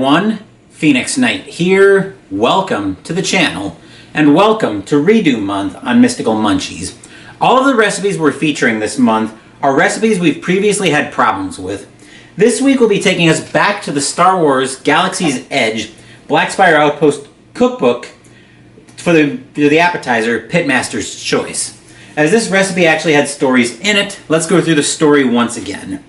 everyone, Phoenix Knight here. Welcome to the channel, and welcome to Redo Month on Mystical Munchies. All of the recipes we're featuring this month are recipes we've previously had problems with. This week we'll be taking us back to the Star Wars Galaxy's Edge Black Spire Outpost cookbook for the appetizer, Pitmaster's Choice. As this recipe actually had stories in it, let's go through the story once again.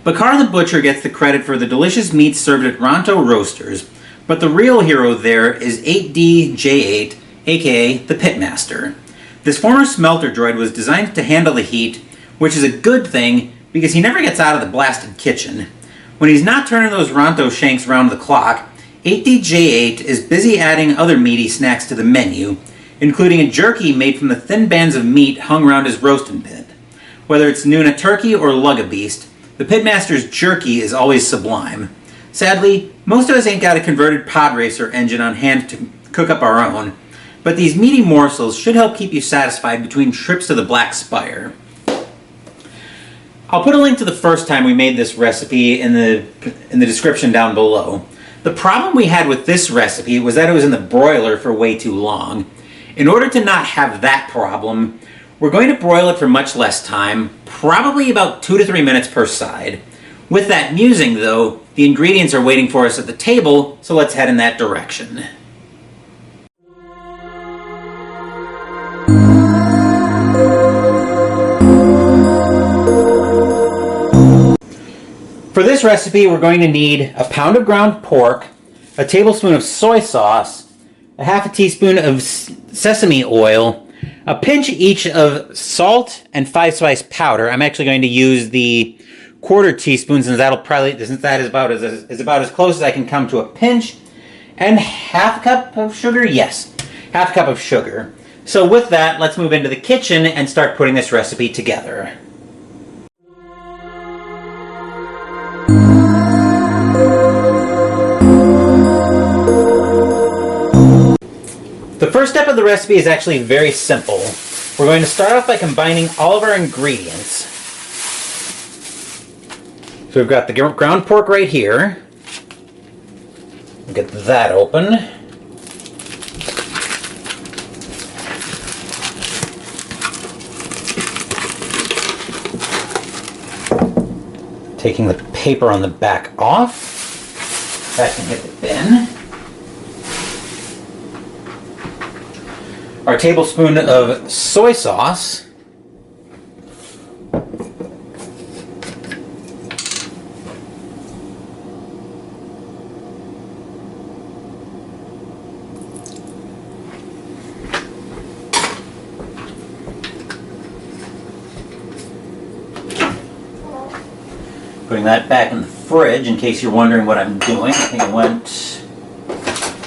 Bakar the Butcher gets the credit for the delicious meats served at Ronto Roasters, but the real hero there is 8DJ8, aka the Pitmaster. This former smelter droid was designed to handle the heat, which is a good thing because he never gets out of the blasted kitchen. When he's not turning those Ronto shanks round the clock, 8DJ8 is busy adding other meaty snacks to the menu, including a jerky made from the thin bands of meat hung around his roasting pit. Whether it's Nuna turkey or Lugabeast, the Pitmaster's jerky is always sublime. Sadly, most of us ain't got a converted pod racer engine on hand to cook up our own, but these meaty morsels should help keep you satisfied between trips to the Black Spire. I'll put a link to the first time we made this recipe in the description down below. The problem we had with this recipe was that it was in the broiler for way too long. In order to not have that problem, we're going to broil it for much less time, probably about 2 to 3 minutes per side. With that musing, though, the ingredients are waiting for us at the table, so let's head in that direction. For this recipe, we're going to need a pound of ground pork, a tablespoon of soy sauce, a half a teaspoon of sesame oil, a pinch each of salt and 5-spice powder. I'm actually going to use the 1/4 teaspoon since that is about as close as I can come to a pinch, and half a cup of sugar. Yes, half a cup of sugar. So with that, let's move into the kitchen and start putting this recipe together. The first step of the recipe is actually very simple. We're going to start off by combining all of our ingredients. So we've got the ground pork right here. We'll get that open. Taking the paper on the back off. That can hit the bin. Our tablespoon of soy sauce. Putting that back in the fridge in case you're wondering what I'm doing. I think it went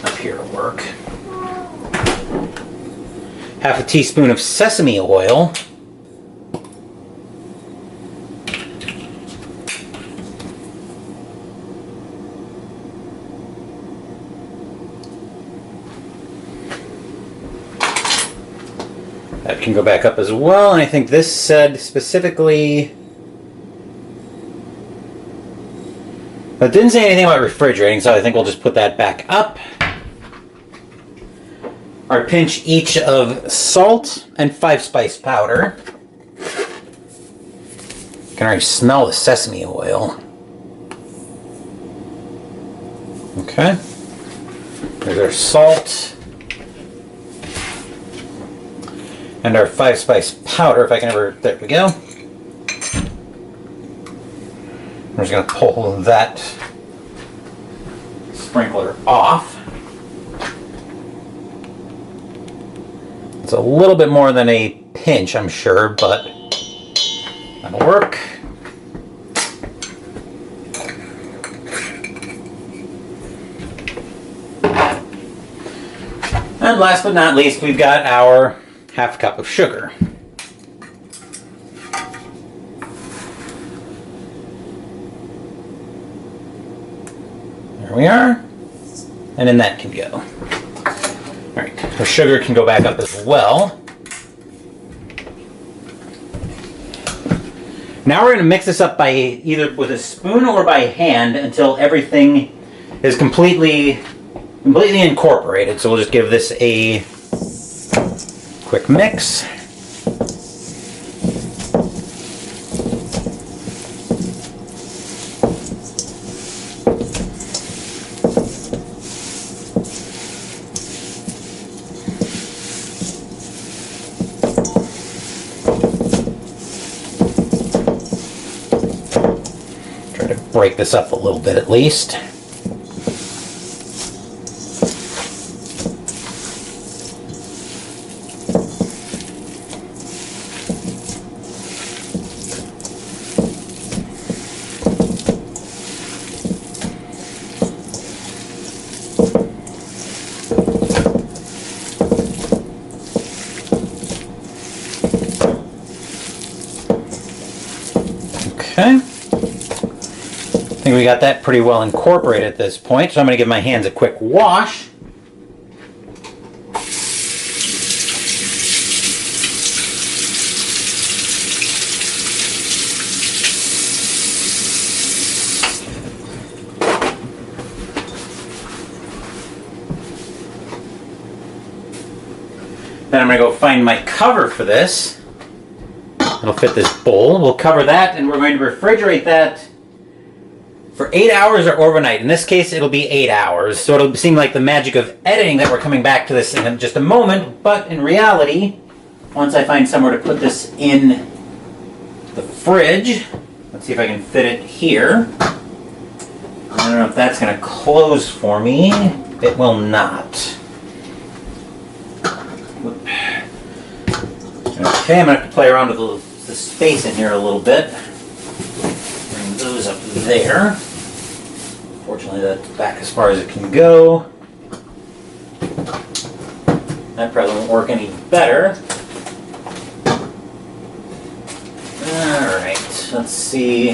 up here to work. Half a teaspoon of sesame oil. That can go back up as well, and I think this said specifically... It didn't say anything about refrigerating, so I think we'll just put that back up. Our pinch each of salt and 5-spice powder. You can already smell the sesame oil. Okay. There's our salt. And our 5-spice powder, if I can ever... There we go. I'm just going to pull that sprinkler off. It's a little bit more than a pinch, I'm sure, but that'll work. And last but not least, we've got our half cup of sugar. There we are. And then that can go. Alright, the sugar can go back up as well. Now we're going to mix this up by either with a spoon or by hand until everything is completely incorporated. So we'll just give this a quick mix. Break this up a little bit at least. Okay. I think we got that pretty well incorporated at this point, so I'm going to give my hands a quick wash. Then I'm going to go find my cover for this. It'll fit this bowl. We'll cover that, and we're going to refrigerate that for 8 hours or overnight. In this case, it'll be 8 hours. So it'll seem like the magic of editing that we're coming back to this in just a moment. But in reality, once I find somewhere to put this in the fridge, let's see if I can fit it here. I don't know if that's going to close for me. It will not. Okay, I'm going to have to play around with the space in here a little bit. Bring those up there. Fortunately, that's back as far as it can go. That probably won't work any better. Alright, let's see.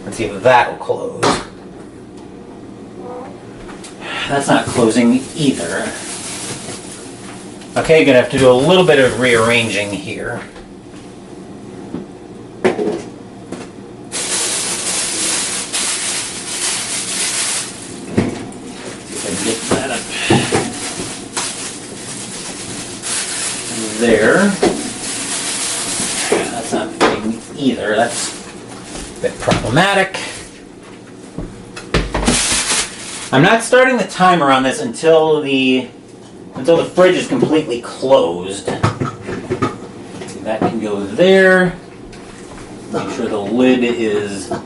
Let's see if that will close. That's not closing either. Okay, gonna have to do a little bit of rearranging here. There. That's not fitting either. That's a bit problematic. I'm not starting the timer on this until the fridge is completely closed. That can go there. Make sure the lid is on.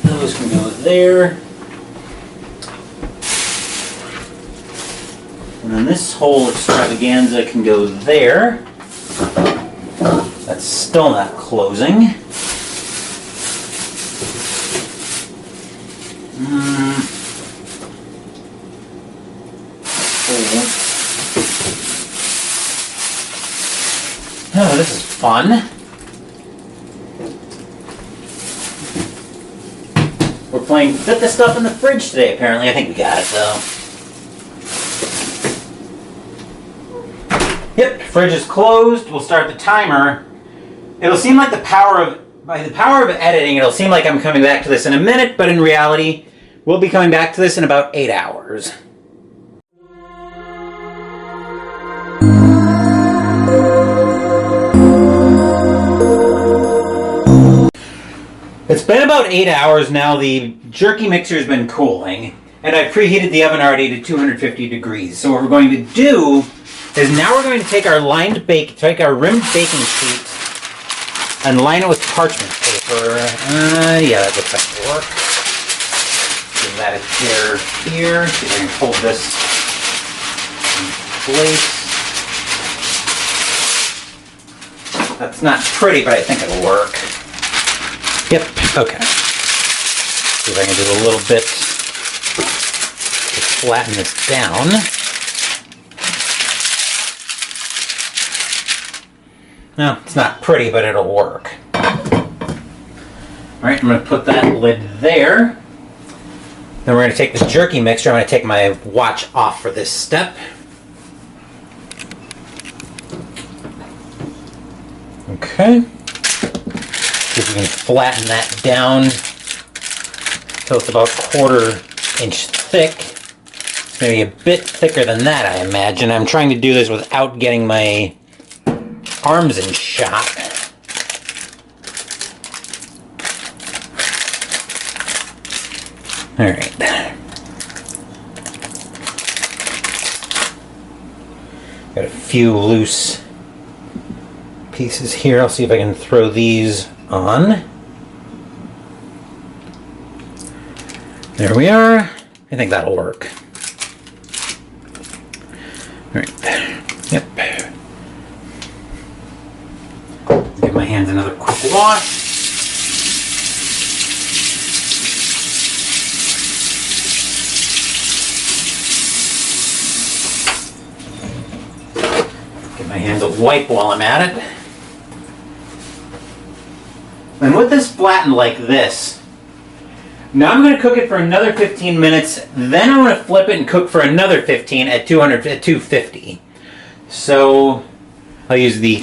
Those can go there. And then this whole extravaganza can go there. That's still not closing. Oh, this is fun. We're playing fit the stuff in the fridge today, apparently. I think we got it, though. Yep, fridge is closed. We'll start the timer. It'll seem like by the power of editing, it'll seem like I'm coming back to this in a minute, but in reality, we'll be coming back to this in about 8 hours. It's been about 8 hours now. The jerky mixer has been cooling, and I've preheated the oven already to 250 degrees. So what we're going to do is now we're going to take our rimmed baking sheet and line it with parchment paper. Yeah, that looks like it'll work. Give that a tear here. See if I can hold this in place. That's not pretty, but I think it'll work. Yep, okay. See if I can do a little bit to flatten this down. No, it's not pretty, but it'll work. Alright, I'm going to put that lid there. Then we're going to take this jerky mixture. I'm going to take my watch off for this step. Okay. You can flatten that down till it's about 1/4 inch thick. It's maybe a bit thicker than that, I imagine. I'm trying to do this without getting my arms in shot. All right. Got a few loose pieces here. I'll see if I can throw these on. There we are. I think that'll work. All right. Yep. Give my hands another quick wash. Give my hands a wipe while I'm at it. And with this flattened like this, now I'm going to cook it for another 15 minutes, then I'm going to flip it and cook for another 15 at 250. So I'll use the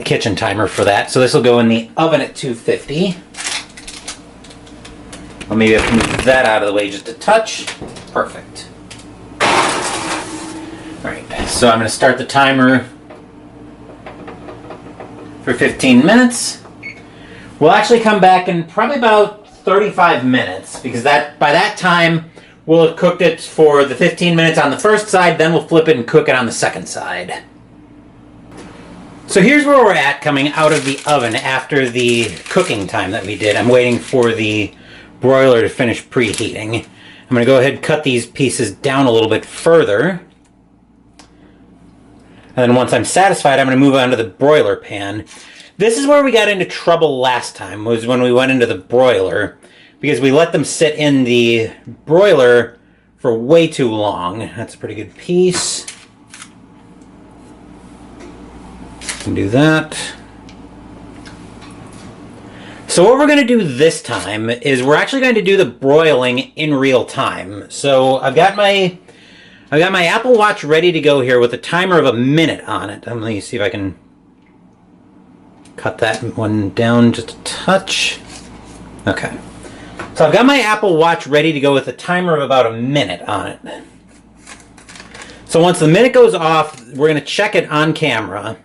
kitchen timer for that. So this will go in the oven at 250. Or maybe I can move that out of the way just a touch. Perfect. Alright, so I'm going to start the timer for 15 minutes. We'll actually come back in probably about 35 minutes, because by that time we'll have cooked it for the 15 minutes on the first side, then we'll flip it and cook it on the second side. So here's where we're at coming out of the oven after the cooking time that we did. I'm waiting for the broiler to finish preheating. I'm going to go ahead and cut these pieces down a little bit further. And then once I'm satisfied, I'm going to move on to the broiler pan. This is where we got into trouble last time, was when we went into the broiler, because we let them sit in the broiler for way too long. That's a pretty good piece. Can do that. So what we're going to do this time is we're actually going to do the broiling in real time. So I've got my Apple Watch ready to go here with a timer of a minute on it. Let me see if I can cut that one down just a touch. Okay. So I've got my Apple Watch ready to go with a timer of about a minute on it. So once the minute goes off, we're going to check it on camera.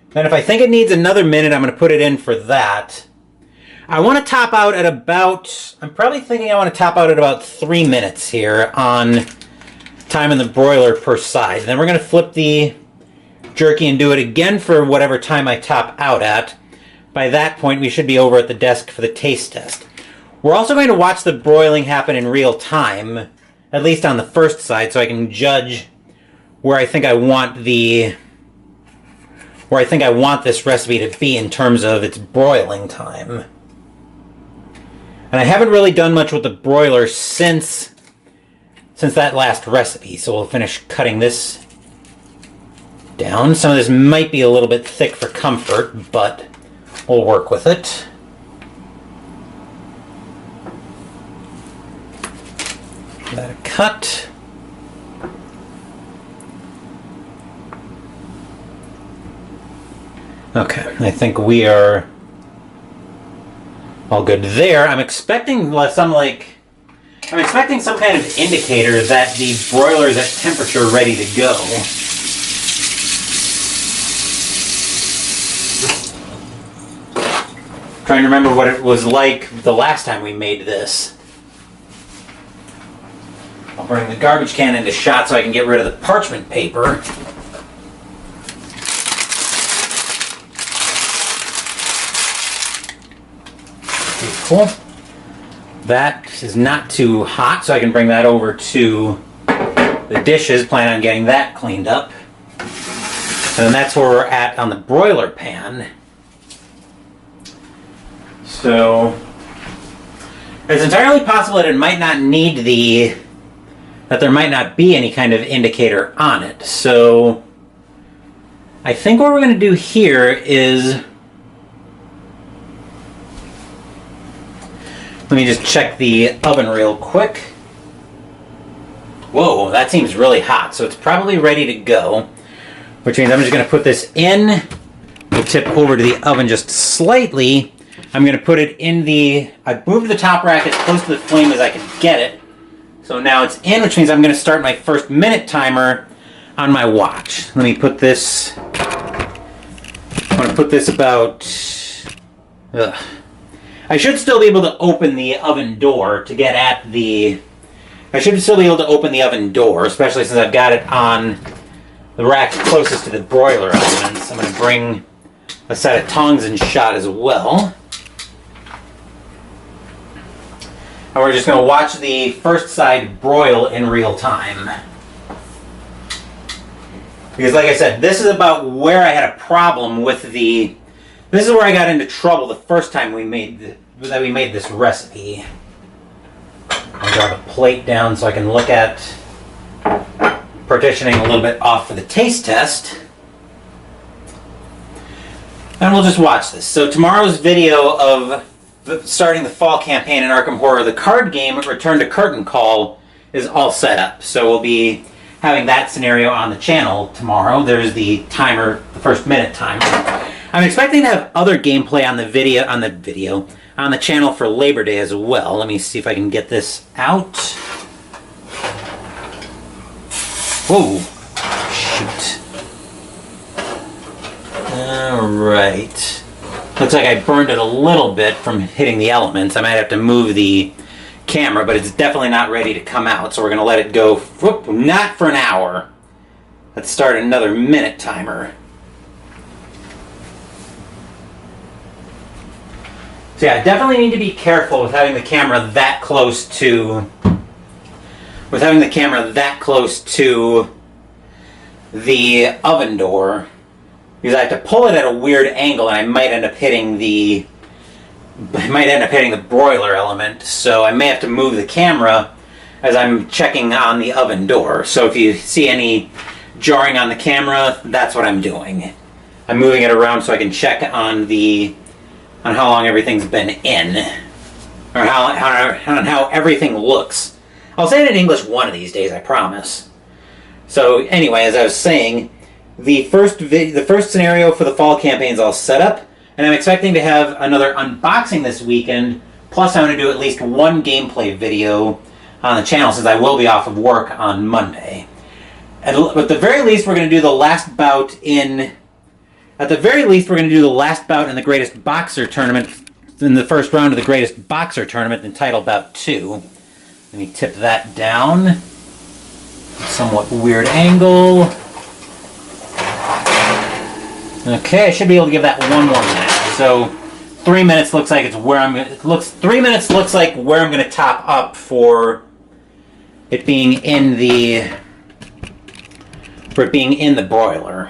Then if I think it needs another minute, I'm going to put it in for that. I want to top out at about, I'm probably thinking I want to top out at about 3 minutes here on time in the broiler per side. Then we're going to flip the jerky and do it again for whatever time I top out at. By that point, we should be over at the desk for the taste test. We're also going to watch the broiling happen in real time, at least on the first side, so I can judge where I think I want this recipe to be in terms of its broiling time. And I haven't really done much with the broiler since that last recipe, so we'll finish cutting this down. Some of this might be a little bit thick for comfort, but we'll work with it. Give that a cut. Okay, I think we are all good there. I'm expecting some kind of indicator that the broiler is at temperature ready to go. Trying to remember what it was like the last time we made this. I'll bring the garbage can into shot so I can get rid of the parchment paper. Okay, cool. That is not too hot, so I can bring that over to the dishes. Plan on getting that cleaned up. And that's where we're at on the broiler pan. So it's entirely possible that it might not need that there might not be any kind of indicator on it. So I think what we're going to do here is, let me just check the oven real quick. Whoa, that seems really hot. So it's probably ready to go, which means I'm just going to put this in. We'll tip over to the oven just slightly. I'm going to put it in the... I moved the top rack as close to the flame as I could get it. So now it's in, which means I'm going to start my first minute timer on my watch. Let me put this... I'm going to put this about... I should still be able to open the oven door to get at the... I should still be able to open the oven door, especially since I've got it on the rack closest to the broiler elements. I'm going to bring a set of tongs and shot as well. And we're just going to watch the first side broil in real time. Because like I said, this is about where I had a problem with the... This is where I got into trouble the first time we made this recipe. I'll drop a plate down so I can look at partitioning a little bit off for the taste test. And we'll just watch this. So tomorrow's video of starting the fall campaign in Arkham Horror, the card game Return to Curtain Call, is all set up. So we'll be having that scenario on the channel tomorrow. There's the timer, the first minute timer. I'm expecting to have other gameplay on the channel for Labor Day as well. Let me see if I can get this out. Whoa. Shoot. Alright. Looks like I burned it a little bit from hitting the elements. I might have to move the camera, but it's definitely not ready to come out, so we're going to let it go, not for an hour. Let's start another minute timer. So yeah, I definitely need to be careful with having the camera that close to... the oven door. Because I have to pull it at a weird angle and I might end up hitting the... broiler element. So I may have to move the camera as I'm checking on the oven door. So if you see any jarring on the camera, that's what I'm doing. I'm moving it around so I can check on how long everything's been in, or how everything looks. I'll say it in English one of these days, I promise. So anyway, as I was saying, the first scenario for the fall campaign is all set up, and I'm expecting to have another unboxing this weekend. Plus, I'm going to do at least one gameplay video on the channel since I will be off of work on Monday. And at the very least, we're going to do the last bout in. At the very least, we're going to do the last bout in the Greatest Boxer Tournament, in the first round of the Greatest Boxer Tournament, entitled Bout 2. Let me tip that down. Somewhat weird angle. Okay, I should be able to give that one more minute. So 3 minutes looks like it's where I'm going to... 3 minutes looks like where I'm going to top up for it being in the... broiler.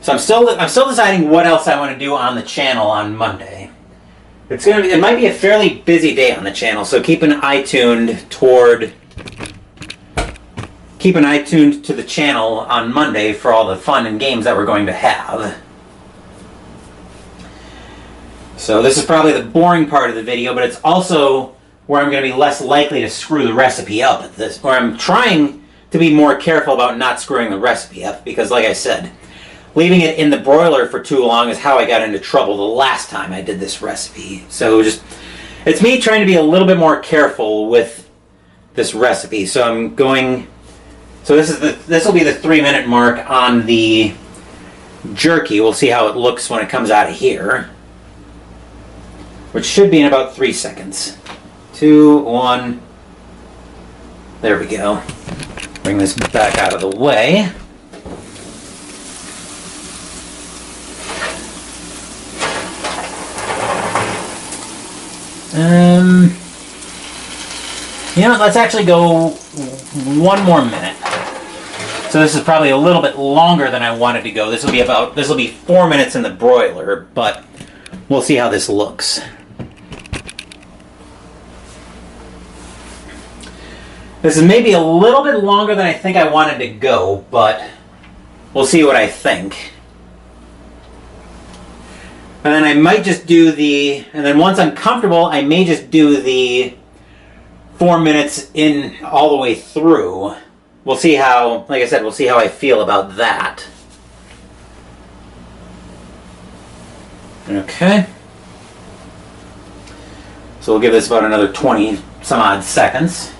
So I'm still deciding what else I want to do on the channel on Monday. It might be a fairly busy day on the channel, so keep an eye tuned to the channel on Monday for all the fun and games that we're going to have. So this is probably the boring part of the video, but it's also where I'm going to be less likely to screw the recipe up at this, or I'm trying to be more careful about not screwing the recipe up, because like I said, leaving it in the broiler for too long is how I got into trouble the last time I did this recipe. So it's me trying to be a little bit more careful with this recipe. So I'm going... So this will be the 3 minute mark on the jerky. We'll see how it looks when it comes out of here, which should be in about 3 seconds. 2, 1. There we go. Bring this back out of the way. You know, let's actually go 1 more minute. So this is probably a little bit longer than I wanted to go. This will be 4 minutes in the broiler, but we'll see how this looks. This is maybe a little bit longer than I think I wanted to go, but we'll see what I think. And then I might just do and then once I'm comfortable, I may just do the 4 minutes in all the way through. We'll see how, like I said, we'll see how I feel about that. Okay. So we'll give this about another 20 some odd seconds.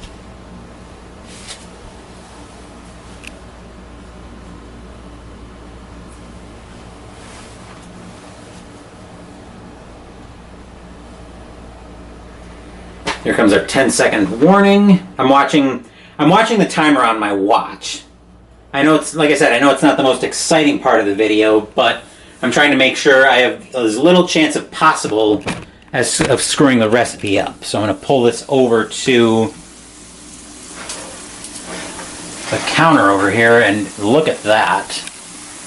Here comes our 10-second warning. I'm watching the timer on my watch. I know it's, like I said, I know it's not the most exciting part of the video, but I'm trying to make sure I have as little chance as possible of screwing the recipe up. So I'm going to pull this over to the counter over here and look at that.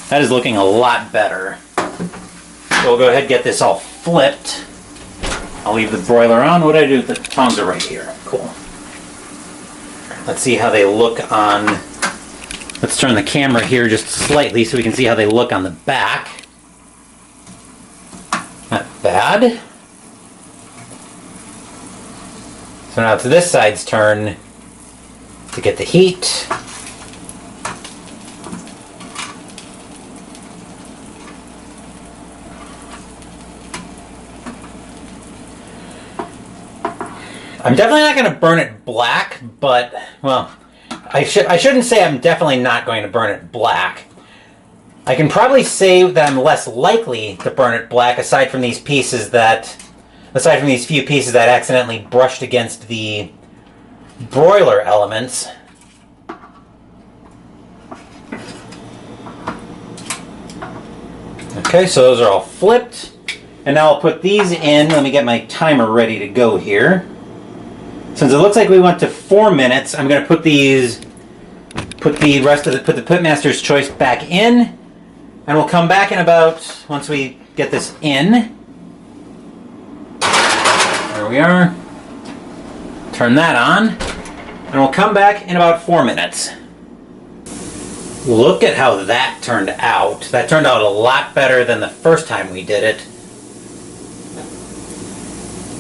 That is looking a lot better. So we'll go ahead and get this all flipped. I'll leave the broiler on. What do I do? The tongs are right here. Cool. Let's see how they look on... Let's turn the camera here just slightly so we can see how they look on the back. Not bad. So now it's this side's turn to get the heat. I'm definitely not going to burn it black, but, well, I shouldn't say I'm definitely not going to burn it black. I can probably say that I'm less likely to burn it black aside from these few pieces that accidentally brushed against the broiler elements. Okay, so those are all flipped. And now I'll put these in. Let me get my timer ready to go here. Since it looks like we went to 4 minutes, I'm going to put the Pitmaster's Choice back in, and we'll come back in about, once we get this in. There we are. Turn that on, and we'll come back in about 4 minutes. Look at how that turned out. That turned out a lot better than the first time we did it.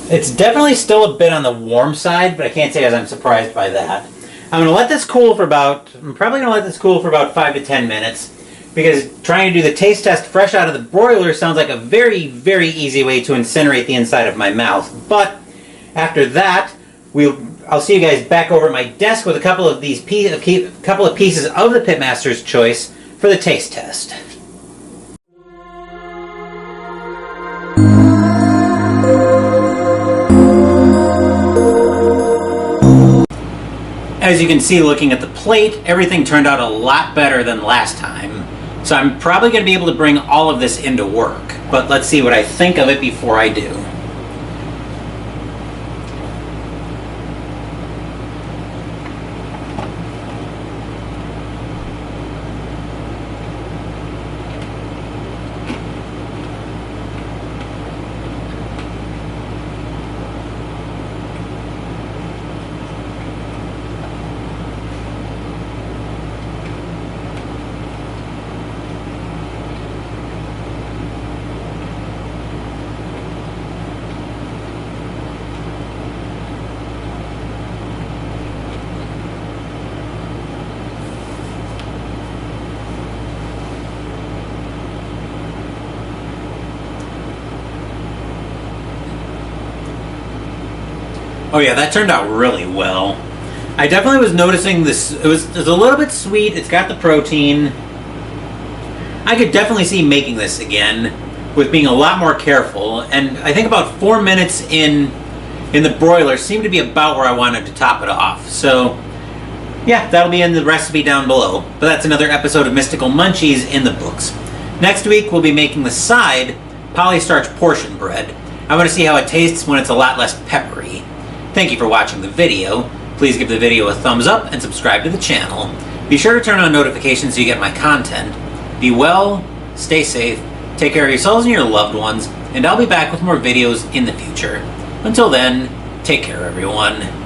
It's definitely still a bit on the warm side, but I can't say as I'm surprised by that. I'm probably going to let this cool for about 5 to 10 minutes, because trying to do the taste test fresh out of the broiler sounds like a very, very easy way to incinerate the inside of my mouth. But after that, I'll see you guys back over at my desk with a couple of pieces of the Pitmaster's Choice for the taste test. As you can see, looking at the plate, everything turned out a lot better than last time. So I'm probably going to be able to bring all of this into work. But let's see what I think of it before I do. Oh yeah, that turned out really well. I definitely was noticing this. It's a little bit sweet. It's got the protein. I could definitely see making this again with being a lot more careful. And I think about 4 minutes in the broiler seemed to be about where I wanted to top it off. So yeah, that'll be in the recipe down below. But that's another episode of Mystical Munchies in the books. Next week we'll be making the side polystarch portion bread. I want to see how it tastes when it's a lot less peppery. Thank you for watching the video. Please give the video a thumbs up and subscribe to the channel. Be sure to turn on notifications so you get my content. Be well, stay safe, take care of yourselves and your loved ones, and I'll be back with more videos in the future. Until then, take care everyone.